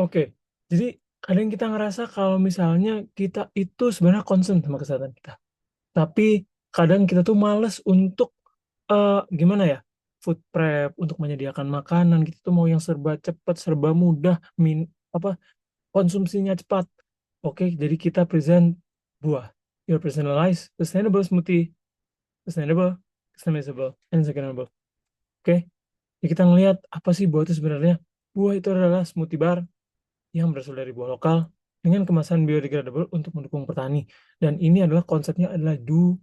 Oke, jadi kadang kita ngerasa kalau misalnya kita itu sebenarnya concern sama kesehatan kita. Tapi kadang kita tuh males untuk gimana ya? Food prep untuk menyediakan makanan kita tuh mau yang serba cepat, serba mudah, apa konsumsinya cepat. Oke, jadi kita present buah. Your personalized, sustainable smoothie, sustainable, customizable, and Instagramable. Oke, jadi kita ngelihat apa sih buah itu sebenarnya? Buah itu adalah smoothie bar yang berasal dari buah lokal dengan kemasan biodegradable untuk mendukung petani. Dan ini adalah konsepnya adalah do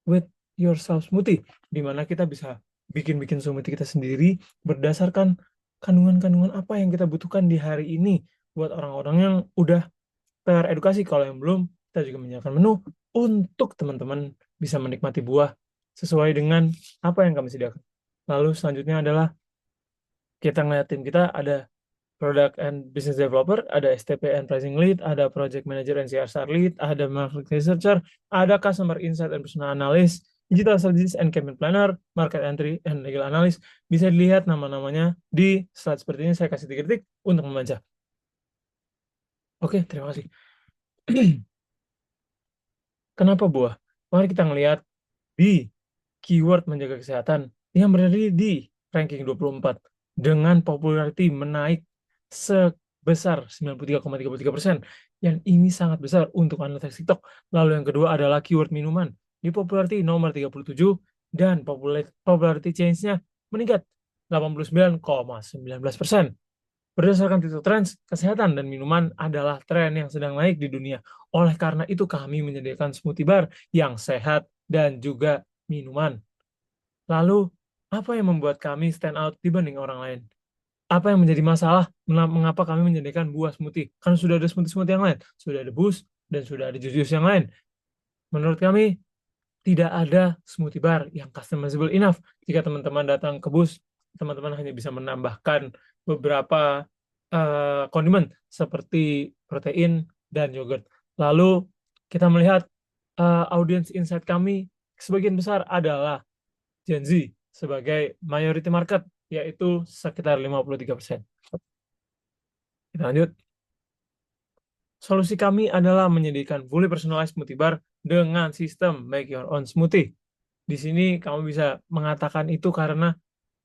with yourself smoothie, di mana kita bisa bikin-bikin smoothie kita sendiri berdasarkan kandungan-kandungan apa yang kita butuhkan di hari ini buat orang-orang yang udah teredukasi. Kalau yang belum, kita juga menyiapkan menu untuk teman-teman bisa menikmati buah sesuai dengan apa yang kami sediakan. Lalu selanjutnya adalah kita ngeliat tim kita ada Product and Business Developer, ada STP and Pricing Lead, ada Project Manager and CSR Lead, ada Market Researcher, ada Customer Insight and Personal Analyst, Digital Strategist and Campaign Planner, Market Entry and Legal Analyst. Bisa dilihat nama-namanya di slide seperti ini. Saya kasih 3 detik untuk membaca. Oke, terima kasih. Kenapa buah? Mari kita ngelihat di keyword menjaga kesehatan yang berada di ranking 24 dengan popularity menaik sebesar 93,33%. Yang ini sangat besar untuk analytics TikTok. Lalu yang kedua adalah keyword minuman di popularity nomor 37 dan popularity change-nya meningkat 89,19%. Berdasarkan TikTok Trends, kesehatan dan minuman adalah tren yang sedang naik di dunia. Oleh karena itu, kami menyediakan smoothie bar yang sehat dan juga minuman. Lalu, apa yang membuat kami stand out dibanding orang lain? Apa yang menjadi masalah? Mengapa kami menyediakan buah smoothie? Karena sudah ada smoothie-smoothie yang lain, sudah ada boost, dan sudah ada jus-jus yang lain. Menurut kami, tidak ada smoothie bar yang customizable enough. Jika teman-teman datang ke bus, teman-teman hanya bisa menambahkan beberapa kondimen seperti protein dan yogurt. Lalu kita melihat audience insight kami sebagian besar adalah Gen Z sebagai majority market, yaitu sekitar 53%. Kita lanjut. Solusi kami adalah menyediakan fully personalized smoothie bar dengan sistem make your own smoothie. Di sini kamu bisa mengatakan itu karena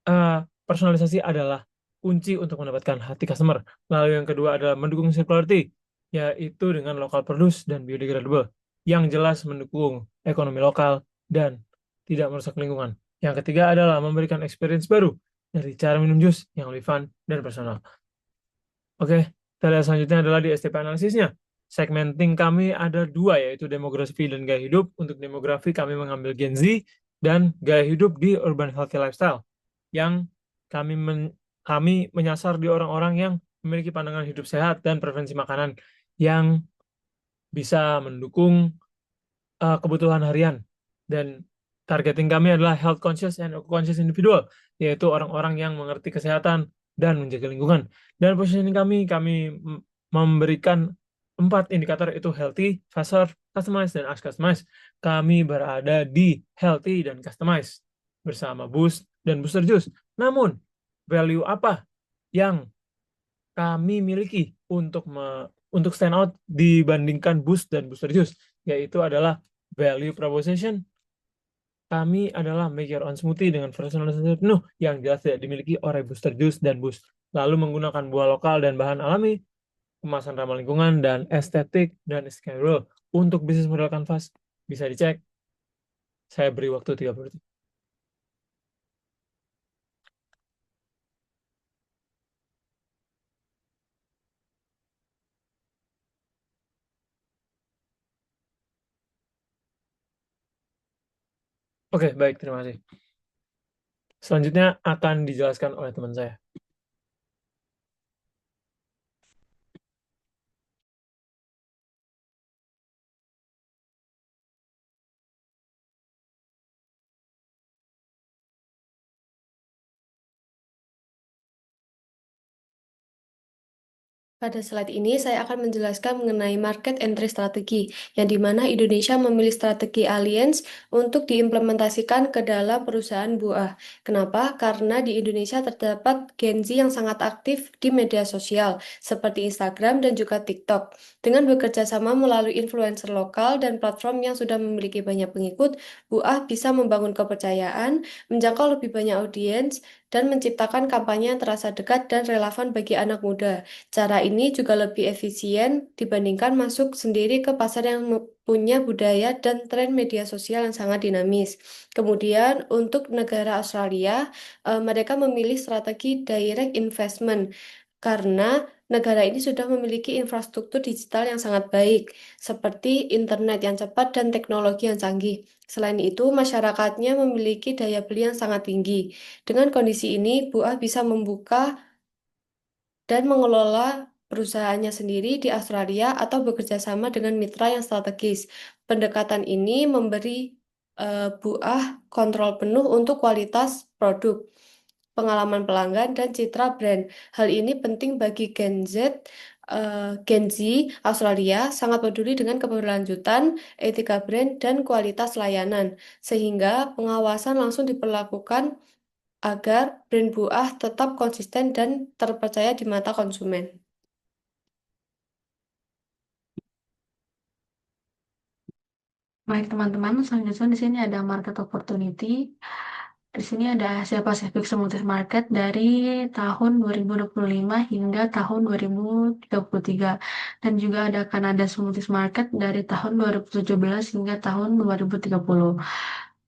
eh, personalisasi adalah kunci untuk mendapatkan hati customer. Lalu yang kedua adalah mendukung circularity, yaitu dengan local produce dan biodegradable, yang jelas mendukung ekonomi lokal dan tidak merusak lingkungan. Yang ketiga adalah memberikan experience baru dari cara minum jus yang lebih fun dan personal. Oke, kita lihat selanjutnya adalah di STP analisisnya. Segmenting kami ada dua, yaitu demografi dan gaya hidup. Untuk demografi kami mengambil Gen Z dan gaya hidup di urban healthy lifestyle, yang kami kami menyasar di orang-orang yang memiliki pandangan hidup sehat dan preferensi makanan yang bisa mendukung kebutuhan harian. Dan targeting kami adalah health conscious and eco-conscious individual, yaitu orang-orang yang mengerti kesehatan dan menjaga lingkungan. Dan positioning kami memberikan 4 indikator, itu healthy, fast serve, customized, dan as customized. Kami berada di healthy dan customized bersama Boost dan Booster Juice. Namun, value apa yang kami miliki untuk stand out dibandingkan Boost dan Booster Juice, yaitu adalah value proposition. Kami adalah make your own smoothie dengan personalisasi penuh yang jelas tidak dimiliki oleh Booster Juice dan Boost. Lalu menggunakan buah lokal dan bahan alami, kemasan ramah lingkungan, dan estetik dan scalable. Untuk bisnis model kanvas bisa dicek. Saya beri waktu 30 detik. Oke, baik, terima kasih. Selanjutnya akan dijelaskan oleh teman saya. Pada slide ini, saya akan menjelaskan mengenai market entry strategi, yang di mana Indonesia memilih strategi alliance untuk diimplementasikan ke dalam perusahaan buah. Kenapa? Karena di Indonesia terdapat Gen Z yang sangat aktif di media sosial, seperti Instagram dan juga TikTok. Dengan bekerja sama melalui influencer lokal dan platform yang sudah memiliki banyak pengikut, buah bisa membangun kepercayaan, menjangkau lebih banyak audiens, dan menciptakan kampanye yang terasa dekat dan relevan bagi anak muda. Cara ini juga lebih efisien dibandingkan masuk sendiri ke pasar yang punya budaya dan tren media sosial yang sangat dinamis. Kemudian untuk negara Australia, mereka memilih strategi direct investment karena negara ini sudah memiliki infrastruktur digital yang sangat baik, seperti internet yang cepat dan teknologi yang canggih. Selain itu, masyarakatnya memiliki daya beli yang sangat tinggi. Dengan kondisi ini, Buah bisa membuka dan mengelola perusahaannya sendiri di Australia atau bekerja sama dengan mitra yang strategis. Pendekatan ini memberi Buah kontrol penuh untuk kualitas produk, pengalaman pelanggan, dan citra brand. Hal ini penting bagi Gen Z Australia sangat peduli dengan keberlanjutan, etika brand, dan kualitas layanan, sehingga pengawasan langsung diperlakukan agar brand buah tetap konsisten dan terpercaya di mata konsumen. Baik teman-teman, selanjutnya di sini ada market opportunity. Di sini ada Asia Pacific Smoothies Market dari tahun 2025 hingga tahun 2033. Dan juga ada Canada Smoothies Market dari tahun 2017 hingga tahun 2030.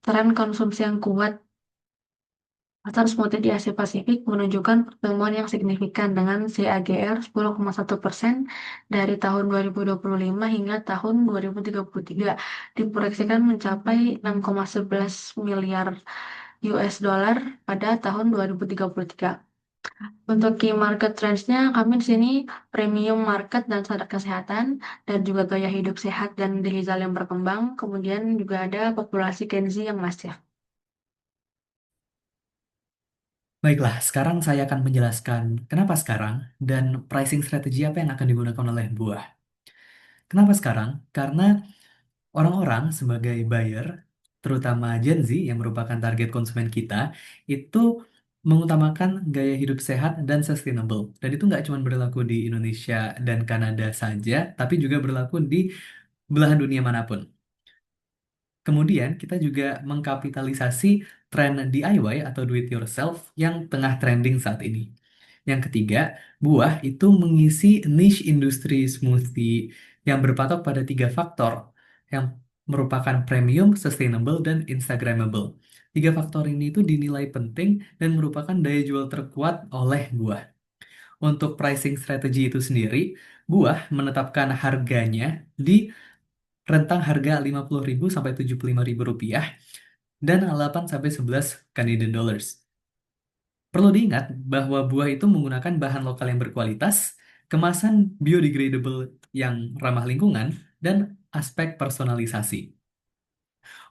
Tren konsumsi yang kuat pasar smoothie di Asia Pasifik menunjukkan pertemuan yang signifikan dengan CAGR 10,1% dari tahun 2025 hingga tahun 2033 diproyeksikan mencapai 6,11 miliar US dollar pada tahun 2033. Untuk key market trends-nya, kami di sini premium market dan standar kesehatan, dan juga gaya hidup sehat dan digital yang berkembang. Kemudian juga ada populasi Gen Z yang masif. Baiklah, sekarang saya akan menjelaskan kenapa sekarang dan pricing strategi apa yang akan digunakan oleh buah. Kenapa sekarang? Karena orang-orang sebagai buyer, terutama Gen Z yang merupakan target konsumen kita, itu mengutamakan gaya hidup sehat dan sustainable. Dan itu nggak cuma berlaku di Indonesia dan Kanada saja, tapi juga berlaku di belahan dunia manapun. Kemudian kita juga mengkapitalisasi tren DIY atau do it yourself yang tengah trending saat ini. Yang ketiga, buah itu mengisi niche industri smoothie yang berpatok pada tiga faktor yang merupakan premium, sustainable, dan Instagramable. Tiga faktor ini itu dinilai penting dan merupakan daya jual terkuat oleh buah. Untuk pricing strategi itu sendiri, buah menetapkan harganya di rentang harga 50.000 sampai 75.000 rupiah dan 8 sampai 11 Canadian dollars. Perlu diingat bahwa buah itu menggunakan bahan lokal yang berkualitas, kemasan biodegradable yang ramah lingkungan, dan aspek personalisasi.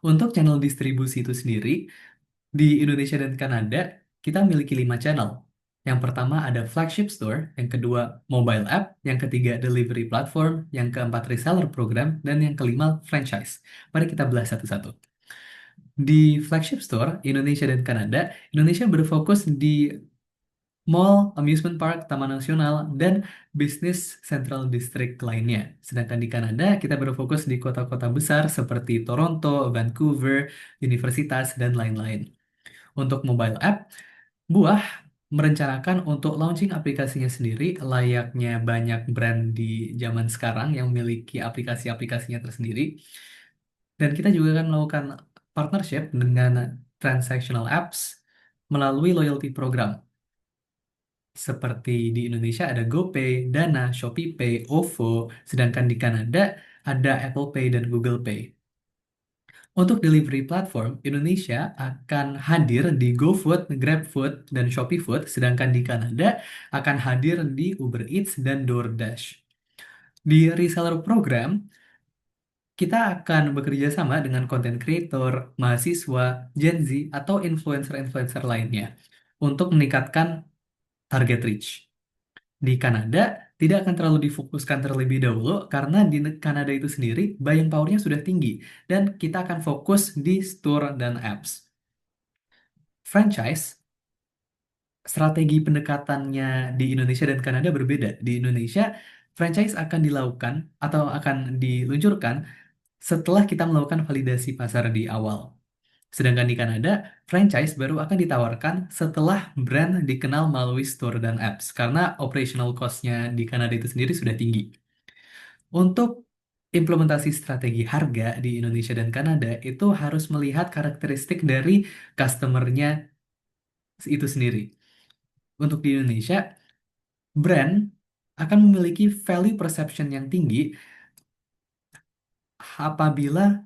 Untuk channel distribusi itu sendiri, di Indonesia dan Kanada, kita memiliki 5 channel. Yang pertama ada flagship store, yang kedua mobile app, yang ketiga delivery platform, yang keempat reseller program, dan yang kelima franchise. Mari kita belah satu-satu. Di flagship store, Indonesia dan Kanada, Indonesia berfokus di mall, amusement park, taman nasional, dan bisnis central district lainnya. Sedangkan di Kanada, kita berfokus di kota-kota besar seperti Toronto, Vancouver, universitas, dan lain-lain. Untuk mobile app, Buah merencanakan untuk launching aplikasinya sendiri layaknya banyak brand di zaman sekarang yang memiliki aplikasi-aplikasinya tersendiri. Dan kita juga akan melakukan partnership dengan transactional apps melalui loyalty program. Seperti di Indonesia ada GoPay, Dana, ShopeePay, OVO, sedangkan di Kanada ada Apple Pay dan Google Pay. Untuk delivery platform, Indonesia akan hadir di GoFood, GrabFood, dan ShopeeFood, sedangkan di Kanada akan hadir di Uber Eats dan DoorDash. Di reseller program, kita akan bekerja sama dengan content creator, mahasiswa, Gen Z, atau influencer-influencer lainnya untuk meningkatkan target reach. Di Kanada tidak akan terlalu difokuskan terlebih dahulu karena di Kanada itu sendiri buying power-nya sudah tinggi dan kita akan fokus di store dan apps. Franchise, strategi pendekatannya di Indonesia dan Kanada berbeda. Di Indonesia, franchise akan dilakukan atau akan diluncurkan setelah kita melakukan validasi pasar di awal. Sedangkan di Kanada, franchise baru akan ditawarkan setelah brand dikenal melalui store dan apps, karena operational cost-nya di Kanada itu sendiri sudah tinggi. Untuk implementasi strategi harga di Indonesia dan Kanada, itu harus melihat karakteristik dari customer-nya itu sendiri. Untuk di Indonesia, brand akan memiliki value perception yang tinggi apabila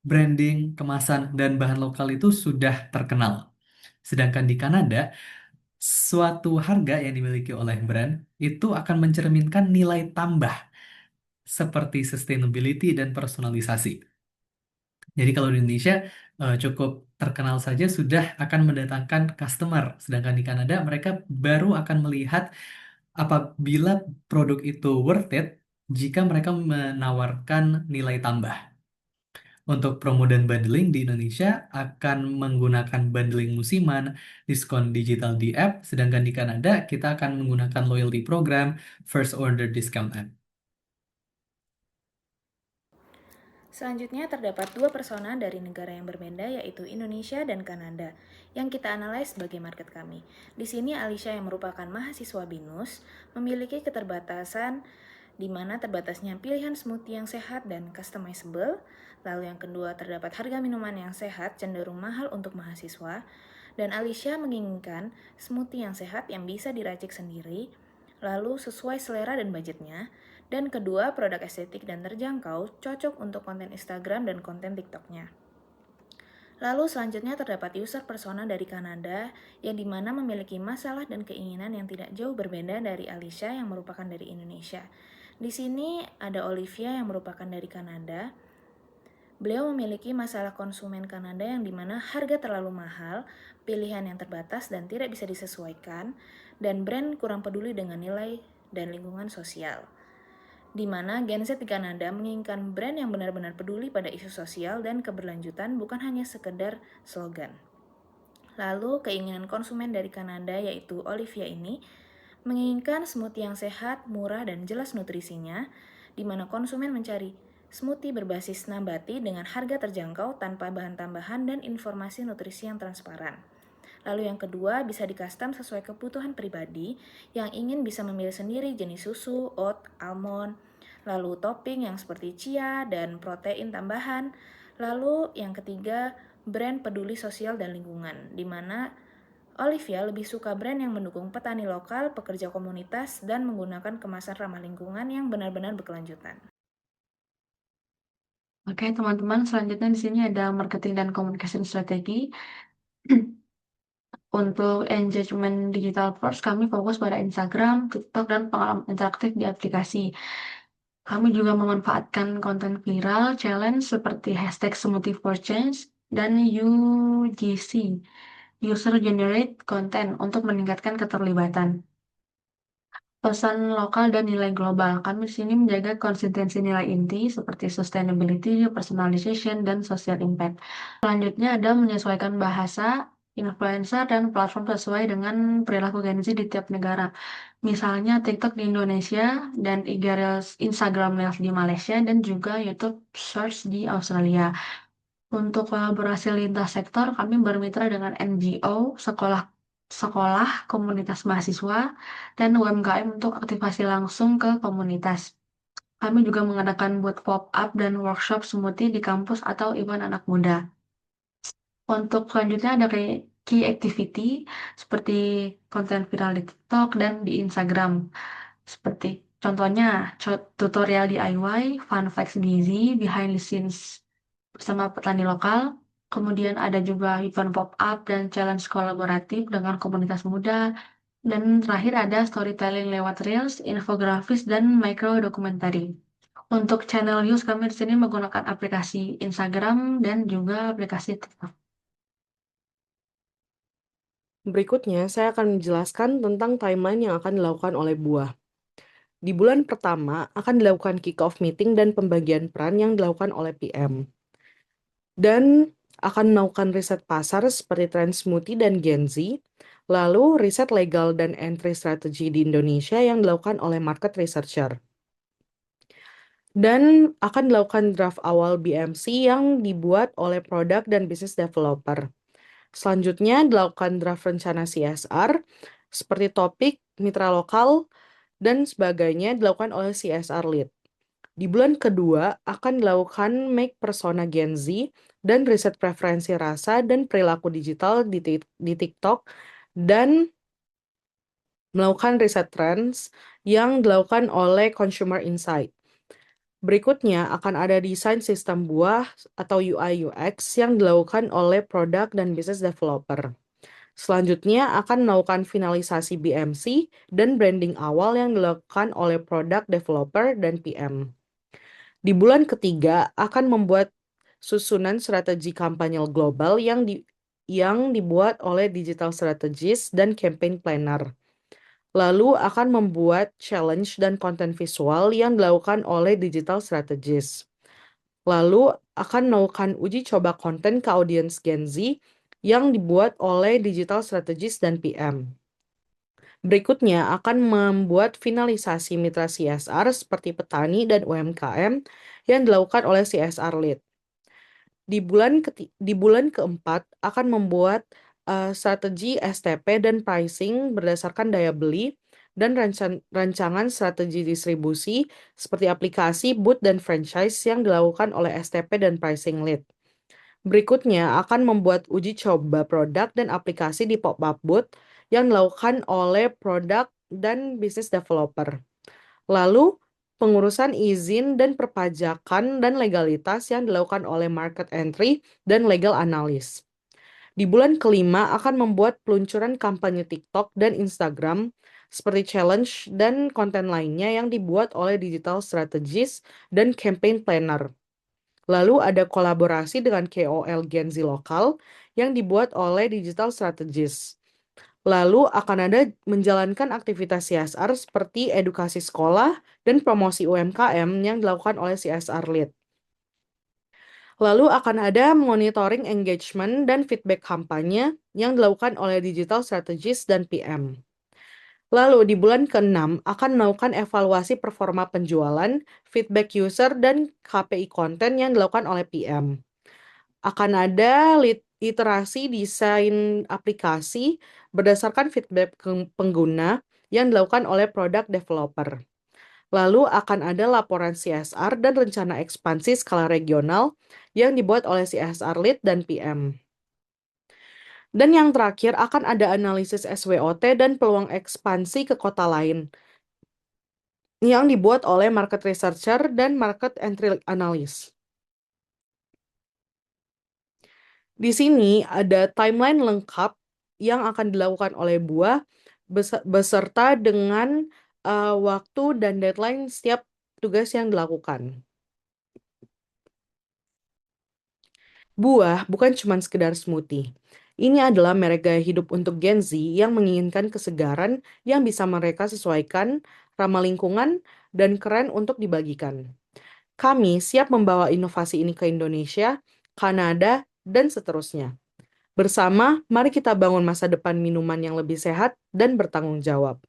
branding, kemasan, dan bahan lokal itu sudah terkenal. Sedangkan di Kanada, suatu harga yang dimiliki oleh brand itu akan mencerminkan nilai tambah seperti sustainability dan personalisasi. Jadi kalau di Indonesia cukup terkenal saja sudah akan mendatangkan customer, sedangkan di Kanada mereka baru akan melihat apabila produk itu worth it jika mereka menawarkan nilai tambah. Untuk promo dan bundling di Indonesia akan menggunakan bundling musiman, diskon digital di app, sedangkan di Kanada kita akan menggunakan loyalty program, first order discount app. Selanjutnya terdapat dua persona dari negara yang berbeda yaitu Indonesia dan Kanada yang kita analis sebagai market kami. Di sini Alicia yang merupakan mahasiswa BINUS memiliki keterbatasan di mana terbatasnya pilihan smoothie yang sehat dan customizable. Lalu yang kedua terdapat harga minuman yang sehat cenderung mahal untuk mahasiswa dan Alicia menginginkan smoothie yang sehat yang bisa diracik sendiri lalu sesuai selera dan budgetnya. Dan kedua, produk estetik dan terjangkau cocok untuk konten Instagram dan konten TikTok-nya. Lalu selanjutnya terdapat user persona dari Kanada yang dimana memiliki masalah dan keinginan yang tidak jauh berbeda dari Alicia yang merupakan dari Indonesia. Di sini ada Olivia yang merupakan dari Kanada. Beliau memiliki masalah konsumen Kanada yang dimana harga terlalu mahal, pilihan yang terbatas dan tidak bisa disesuaikan, dan brand kurang peduli dengan nilai dan lingkungan sosial. Di mana Gen Z di Kanada menginginkan brand yang benar-benar peduli pada isu sosial dan keberlanjutan bukan hanya sekedar slogan. Lalu keinginan konsumen dari Kanada yaitu Olivia ini menginginkan smoothie yang sehat, murah, dan jelas nutrisinya, di mana konsumen mencari smoothie berbasis nabati dengan harga terjangkau tanpa bahan tambahan dan informasi nutrisi yang transparan. Lalu yang kedua bisa di-custom sesuai kebutuhan pribadi yang ingin bisa memilih sendiri jenis susu, oat, almond, lalu topping yang seperti chia dan protein tambahan. Lalu yang ketiga brand peduli sosial dan lingkungan, di mana Olivia lebih suka brand yang mendukung petani lokal, pekerja komunitas, dan menggunakan kemasan ramah lingkungan yang benar-benar berkelanjutan. Oke, teman-teman, selanjutnya di sini ada marketing dan komunikasi strategi. Untuk engagement digital first, kami fokus pada Instagram, TikTok, dan pengalaman interaktif di aplikasi. Kami juga memanfaatkan konten viral, challenge seperti hashtag Smoothie for Change dan UGC, User Generate Content, untuk meningkatkan keterlibatan. Pesan lokal dan nilai global. Kami di sini menjaga konsistensi nilai inti seperti sustainability, personalization, dan social impact. Selanjutnya ada menyesuaikan bahasa, influencer, dan platform sesuai dengan perilaku Gen Z di tiap negara. Misalnya TikTok di Indonesia dan IG Reels, Instagram Reels di Malaysia, dan juga YouTube Shorts di Australia. Untuk kolaborasi lintas sektor, kami bermitra dengan NGO, sekolah, komunitas mahasiswa, dan UMKM untuk aktivasi langsung ke komunitas. Kami juga mengadakan booth pop-up dan workshop smoothie di kampus atau event anak muda. Untuk selanjutnya ada key activity seperti konten viral di TikTok dan di Instagram. Seperti contohnya tutorial DIY, fun facts gizi, behind the scenes bersama petani lokal. Kemudian ada juga event pop-up dan challenge kolaboratif dengan komunitas muda. Dan terakhir ada storytelling lewat reels, infografis, dan micro documentary. Untuk channel use kami di sini menggunakan aplikasi Instagram dan juga aplikasi TikTok. Berikutnya, saya akan menjelaskan tentang timeline yang akan dilakukan oleh buah. Di bulan pertama, akan dilakukan kick-off meeting dan pembagian peran yang dilakukan oleh PM. Dan akan melakukan riset pasar seperti tren smoothie dan Gen Z, lalu riset legal dan entry strategi di Indonesia yang dilakukan oleh market researcher. Dan akan dilakukan draft awal BMC yang dibuat oleh product dan business developer. Selanjutnya dilakukan draft rencana CSR seperti topik, mitra lokal, dan sebagainya dilakukan oleh CSR lead. Di bulan kedua akan dilakukan make persona Gen Z dan riset preferensi rasa dan perilaku digital di TikTok dan melakukan riset trends yang dilakukan oleh Consumer Insight. Berikutnya akan ada desain sistem buah atau UI UX yang dilakukan oleh product dan business developer. Selanjutnya akan melakukan finalisasi BMC dan branding awal yang dilakukan oleh product developer dan PM. Di bulan ketiga akan membuat susunan strategi kampanye global yang dibuat oleh digital strategist dan campaign planner. Lalu akan membuat challenge dan konten visual yang dilakukan oleh digital strategist. Lalu akan melakukan uji coba konten ke audiens Gen Z yang dibuat oleh digital strategist dan PM. Berikutnya akan membuat finalisasi mitra CSR seperti petani dan UMKM yang dilakukan oleh CSR Lead. Di bulan keempat akan membuat strategi STP dan pricing berdasarkan daya beli dan rancangan strategi distribusi seperti aplikasi, booth, dan franchise yang dilakukan oleh STP dan pricing lead. Berikutnya akan membuat uji coba produk dan aplikasi di pop-up booth yang dilakukan oleh produk dan business developer. Lalu pengurusan izin dan perpajakan dan legalitas yang dilakukan oleh market entry dan legal analyst. Di bulan kelima akan membuat peluncuran kampanye TikTok dan Instagram seperti challenge dan konten lainnya yang dibuat oleh digital strategist dan campaign planner. Lalu ada kolaborasi dengan KOL Gen Z lokal yang dibuat oleh digital strategist. Lalu akan ada menjalankan aktivitas CSR seperti edukasi sekolah dan promosi UMKM yang dilakukan oleh CSR Lead. Lalu akan ada monitoring engagement dan feedback kampanye yang dilakukan oleh digital strategist dan PM. Lalu di bulan ke-6 akan melakukan evaluasi performa penjualan, feedback user, dan KPI konten yang dilakukan oleh PM. Akan ada iterasi desain aplikasi berdasarkan feedback pengguna yang dilakukan oleh product developer. Lalu akan ada laporan CSR dan rencana ekspansi skala regional yang dibuat oleh CSR Lead dan PM. Dan yang terakhir akan ada analisis SWOT dan peluang ekspansi ke kota lain yang dibuat oleh market researcher dan market entry analyst. Di sini ada timeline lengkap yang akan dilakukan oleh buah beserta dengan waktu dan deadline setiap tugas yang dilakukan. Buah bukan cuma sekedar smoothie. Ini adalah merek gaya hidup untuk Gen Z yang menginginkan kesegaran yang bisa mereka sesuaikan, ramah lingkungan, dan keren untuk dibagikan. Kami siap membawa inovasi ini ke Indonesia, Kanada, dan seterusnya. Bersama, mari kita bangun masa depan minuman yang lebih sehat dan bertanggung jawab.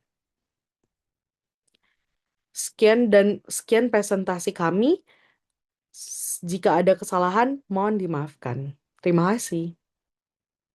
Sekian presentasi kami. Jika ada kesalahan, mohon dimaafkan. Terima kasih.